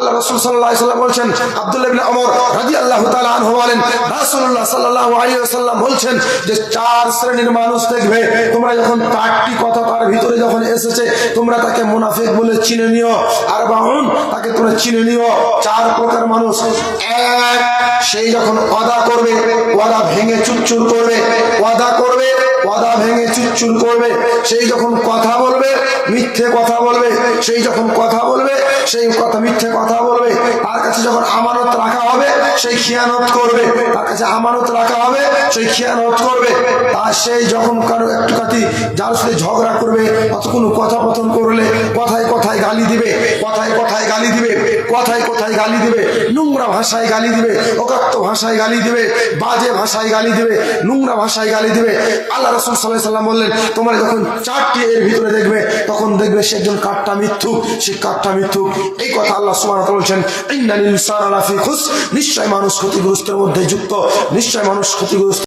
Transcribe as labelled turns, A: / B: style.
A: আল্লাহ রাসূল সাল্লাল্লাহু আলাইহি ওয়াসাল্লাম বলছেন, আব্দুল্লাহ ইবনে ওমর রাদিয়াল্লাহু তাআলা আনহু বলেন, রাসূলুল্লাহ সাল্লাল্লাহু আলাইহি ওয়াসাল্লাম বলছেন যে 4 শ্রেণীর মানুষ দেখবে, তোমরা যখন 4টি কথা তার ভিতরে যখন এসেছে তোমরা তাকে মুনাফিক বলে চিনে নিও। আরবাউন, তাকে তোমরা চিনে নিও। 4 প্রকার মানুষ। এক, সেই যখন ওয়াদা করবে, ওয়াদা ভেঙে চুরচুর করবে, ওয়াদা করবে, ওয়াদা ভেঙে চুরচুর করবে। সেই যখন কথা বলবে, মিথ্যে কথা বলবে। সেই যখন কথা বলবে, সেই কথা মিথ্যে কথা বলবে। তার কাছে যখন আমানত রাখা হবে, সেই খিয়ানত করবে। তার কাছে আমানত রাখা হবে, সেই খিয়ানত করবে। তার সেই যখন কারো একটু কাটি যার সাথে ঝগড়া করবে, অত কোনো কথাপথন করলে কথায় কথায় গালি দিবে, কথায় কথায় গালি দিবে, কথায় কথায় গালি দিবে, নোংরা ভাষায় গালি দিবে, অকথ্য ভাষায় গালি দিবে, বাজে ভাষায় গালি দিবে, নোংরা ভাষায় গালি দিবে। আল্লাহ রাসূল সাল্লাল্লাহু আলাইহি ওয়াসাল্লাম বললেন, তোমরা যখন 4টি এর ভিতরে দেখবে তখন দেখবে সে একজন কাট্টা মিথ্যুক, সে কাট্টা মিথ্যুক। এই কথা আল্লাহ সুবহানাহু ওয়া তাআলা বলছেন, ইন্নাল ইনসানা লাফি খুসর, নিশ্চয় মানুষ ক্ষতিগ্রস্তের মধ্যে যুক্ত, নিশ্চয় মানুষ ক্ষতিগ্রস্ত।